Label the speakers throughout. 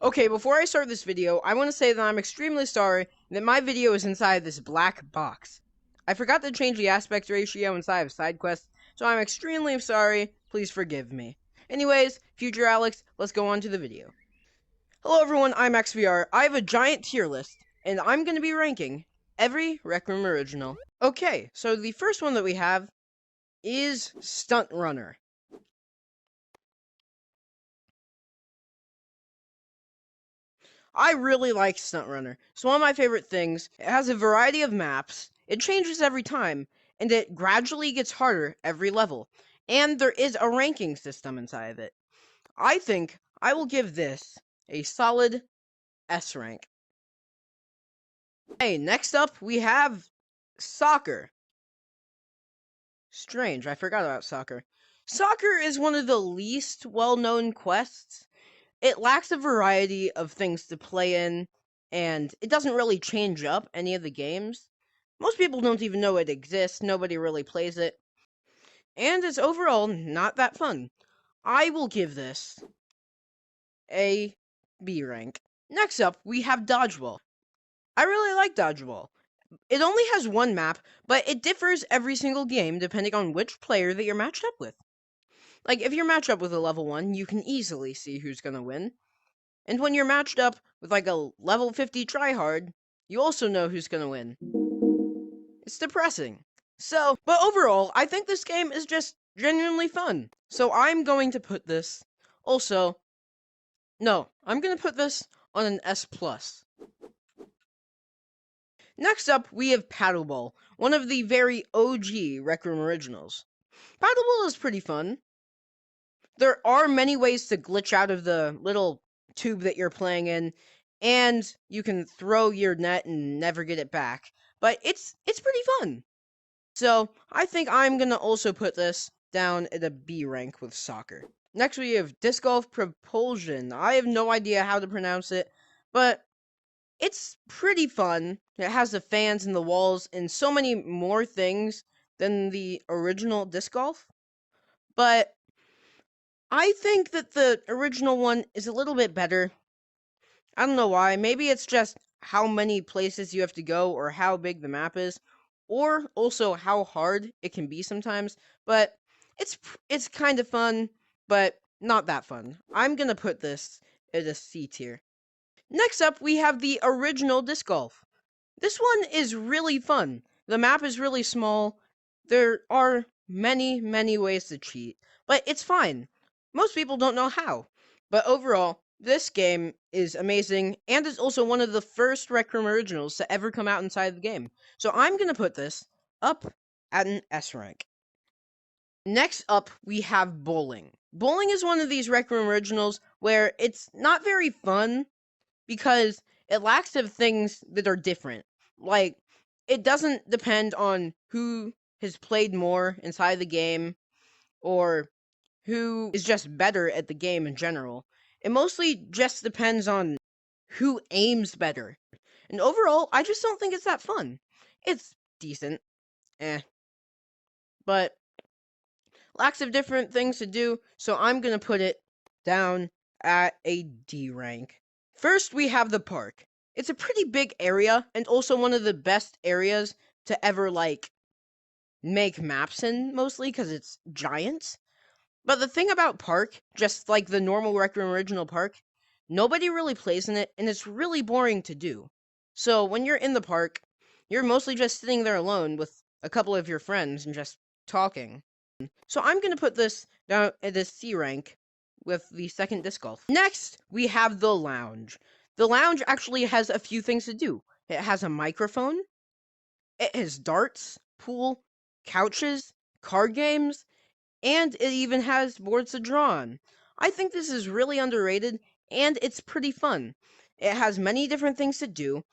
Speaker 1: Okay, before I start this video, I want to say that I'm extremely sorry that my video is inside this black box. I forgot to change the aspect ratio inside of side quests, so I'm extremely sorry. Please forgive me. Anyways, future Alex, let's go on to the video. Hello everyone, I'm XVR. I have a giant tier list, and I'm going to be ranking every Rec Room original. Okay, so the first one that we have is Stunt Runner. I really like Stunt Runner. It's one of my favorite things. It has a variety of maps, it changes every time, and it gradually gets harder every level. And there is a ranking system inside of it. I think I will give this a solid S rank. Hey, next up we have Soccer. Strange, I forgot about Soccer. Soccer is one of the least well-known quests. It lacks a variety of things to play in, and it doesn't really change up any of the games. Most people don't even know it exists, nobody really plays it, and it's overall not that fun. I will give this a B rank. Next up, we have Dodgeball. I really like Dodgeball. It only has one map, but it differs every single game depending on which player that you're matched up with. Like, if you're matched up with a level 1, you can easily see who's gonna win. And when you're matched up with like a level 50 tryhard, you also know who's gonna win. It's depressing. So, but overall, I think this game is just genuinely fun. So I'm going to put this I'm going to put this on an S+. Next up, we have Paddleball, one of the very OG Rec Room originals. Paddleball is pretty fun. There are many ways to glitch out of the little tube that you're playing in, and you can throw your net and never get it back. But it's pretty fun. So I think I'm gonna also put this down at a B rank with Soccer. Next we have Disc Golf Propulsion. I have no idea how to pronounce it, but it's pretty fun. It has the fans and the walls and so many more things than the original Disc Golf. But I think that the original one is a little bit better. I don't know why. Maybe it's just how many places you have to go or how big the map is, or also how hard it can be sometimes. But it's kind of fun, but not that fun. I'm going to put this at a C tier. Next up, we have the original Disc Golf. This one is really fun. The map is really small. There are many ways to cheat, but it's fine. Most people don't know how. But overall, this game is amazing, and is also one of the first Rec Room originals to ever come out inside the game. So I'm going to put this up at an S rank. Next up, we have Bowling. Bowling is one of these Rec Room originals where it's not very fun because it lacks of things that are different. Like, it doesn't depend on who has played more inside the game, or who is just better at the game in general. It mostly just depends on who aims better. And overall, I just don't think it's that fun. It's decent. But lots of different things to do, so I'm gonna put it down at a D rank. First, we have the park. It's a pretty big area, and also one of the best areas to ever, make maps in, mostly, because it's giant. But the thing about park, just like the normal Rec Room original park, nobody really plays in it, and it's really boring to do. So when you're in the park, you're mostly just sitting there alone with a couple of your friends and just talking. So I'm going to put this down at a C rank with the second Disc Golf. Next, we have the Lounge. The Lounge actually has a few things to do. It has a microphone, it has darts, pool, couches, card games, and it even has boards to draw on. I think this is really underrated, and it's pretty fun. It has many different things to do.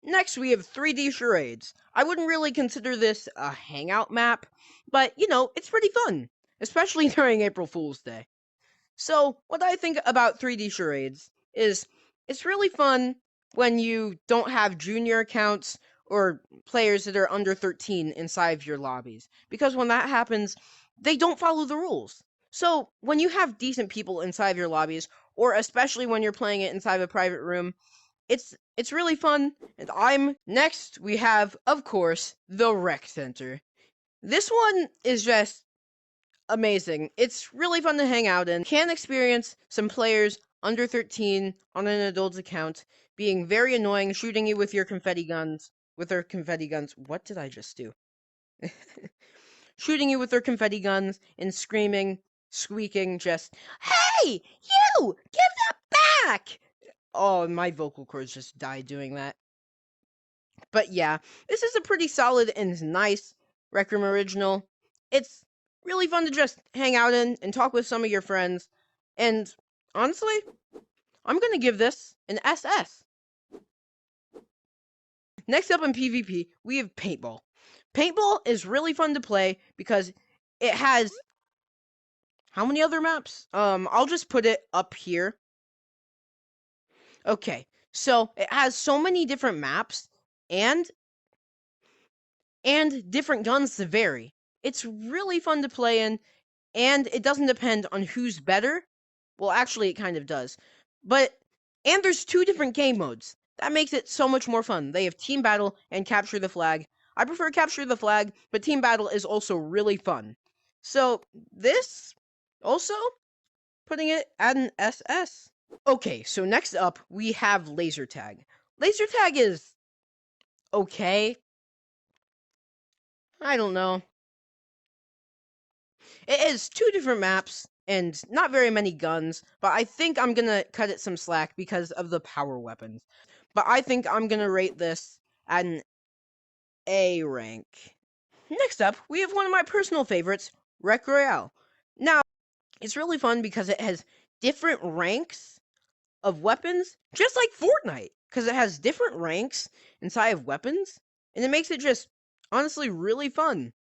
Speaker 1: Next, we have 3D Charades. I wouldn't really consider this a hangout map, but, it's pretty fun, especially during April Fool's Day. So, what I think about 3D Charades is it's really fun when you don't have junior accounts or players that are under 13 inside of your lobbies, because when that happens, they don't follow the rules. So, when you have decent people inside of your lobbies, or especially when you're playing it inside of a private room. It's really fun. And next we have, of course, the Rec Center. This one is just amazing. It's really fun to hang out in. Can experience some players under 13 on an adult's account being very annoying, shooting you with your confetti guns. With their confetti guns. What did I just do? Shooting you with their confetti guns and screaming, squeaking, just, "Hey, you! Give that back!" Oh, my vocal cords just died doing that. But yeah, this is a pretty solid and nice Rec Room original. It's really fun to just hang out in and talk with some of your friends. And honestly, I'm going to give this an SS. Next up in PvP, we have Paintball. Paintball is really fun to play because it has how many other maps? I'll just put it up here. Okay, so it has so many different maps and different guns to vary. It's really fun to play in, and it doesn't depend on who's better. Well, actually, it kind of does. And there's 2 different game modes. That makes it so much more fun. They have Team Battle and Capture the Flag. I prefer Capture the Flag, but Team Battle is also really fun. So, this, also, putting it at an SS. Okay, so next up, we have Laser Tag. Laser Tag is okay. I don't know. It is 2 different maps and not very many guns, but I think I'm gonna cut it some slack because of the power weapons. But I think I'm gonna rate this at an A rank. Next up, we have one of my personal favorites, Rec Royale. Now, it's really fun because it has different ranks of weapons, just like Fortnite, because it has different ranks inside of weapons, and it makes it just honestly really fun.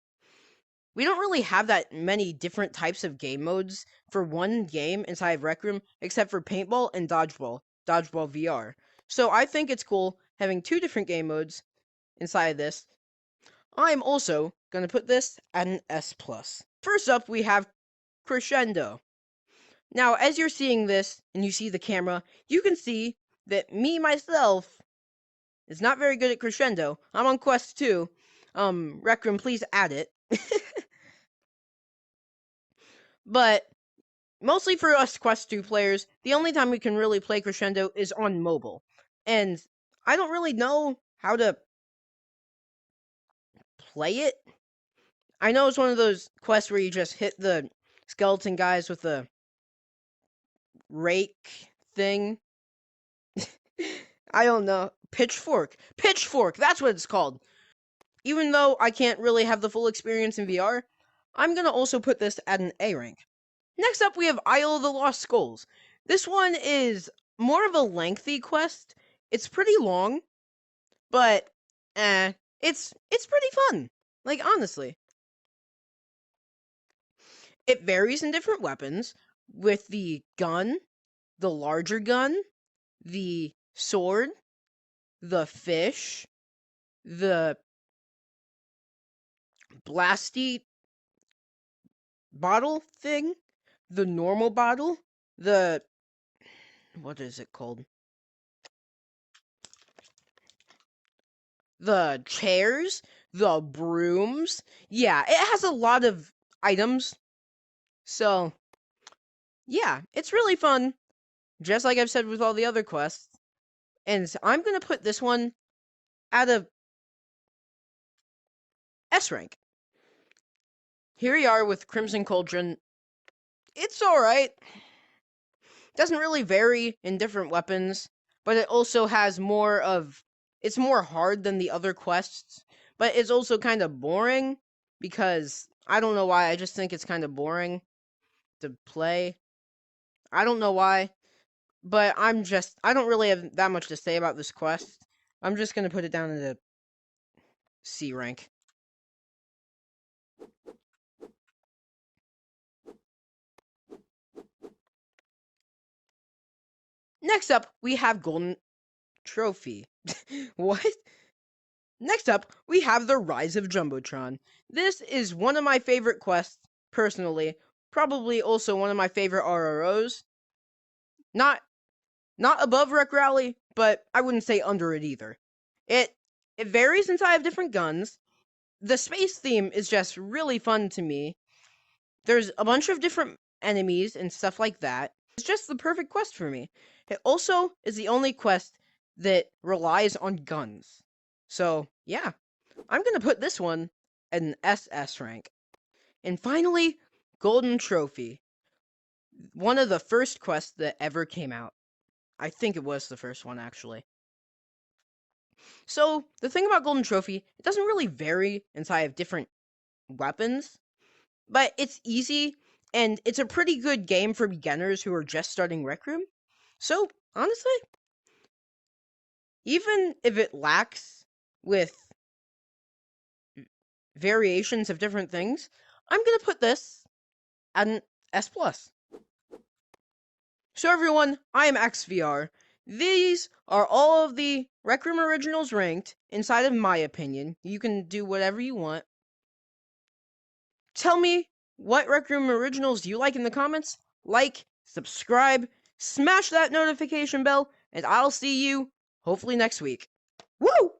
Speaker 1: We don't really have that many different types of game modes for one game inside of Rec Room, except for Paintball and Dodgeball VR. So I think it's cool having 2 different game modes inside of this. I'm also going to put this at an S+. First up, we have Crescendo. Now, as you're seeing this, and you see the camera, you can see that me, myself, is not very good at Crescendo. I'm on Quest 2. Rec Room, please add it. But mostly for us Quest 2 players, the only time we can really play Crescendo is on mobile. And I don't really know how to play it. I know it's one of those quests where you just hit the skeleton guys with a rake thing. I don't know. Pitchfork. Pitchfork! That's what it's called. Even though I can't really have the full experience in VR, I'm gonna also put this at an A rank. Next up, we have Isle of the Lost Skulls. This one is more of a lengthy quest. It's pretty long, but it's pretty fun. Like, honestly. It varies in different weapons, with the gun, the larger gun, the sword, the fish, the blasty bottle thing, the normal bottle, the what is it called? The chairs, the brooms. Yeah, it has a lot of items. So, yeah, it's really fun. Just like I've said with all the other quests. And I'm going to put this one at a S rank. Here we are with Crimson Cauldron. It's alright. Doesn't really vary in different weapons, but it also has more of... It's more hard than the other quests, but it's also kind of boring, because I don't know why, I just think it's kind of boring to play. I don't know why, but I don't really have that much to say about this quest. I'm just gonna put it down in the C rank. Next up, we have Golden Trophy. What? Next up, we have the Rise of Jumbotron. This is one of my favorite quests, personally. Probably also one of my favorite RROs. Not above Rec Rally, but I wouldn't say under it either. It varies since I have different guns. The space theme is just really fun to me. There's a bunch of different enemies and stuff like that. It's just the perfect quest for me. It also is the only quest that relies on guns. So, yeah, I'm gonna put this one at an SS rank. And finally, Golden Trophy. One of the first quests that ever came out. I think it was the first one, actually. So, the thing about Golden Trophy, it doesn't really vary since I have different weapons, but it's easy, and it's a pretty good game for beginners who are just starting Rec Room. So, honestly, even if it lacks with variations of different things, I'm gonna put this at an S+. So everyone, I am XVR. These are all of the Rec Room Originals ranked inside of my opinion. You can do whatever you want. Tell me what Rec Room Originals you like in the comments. Like, subscribe, smash that notification bell, and I'll see you hopefully next week. Woo!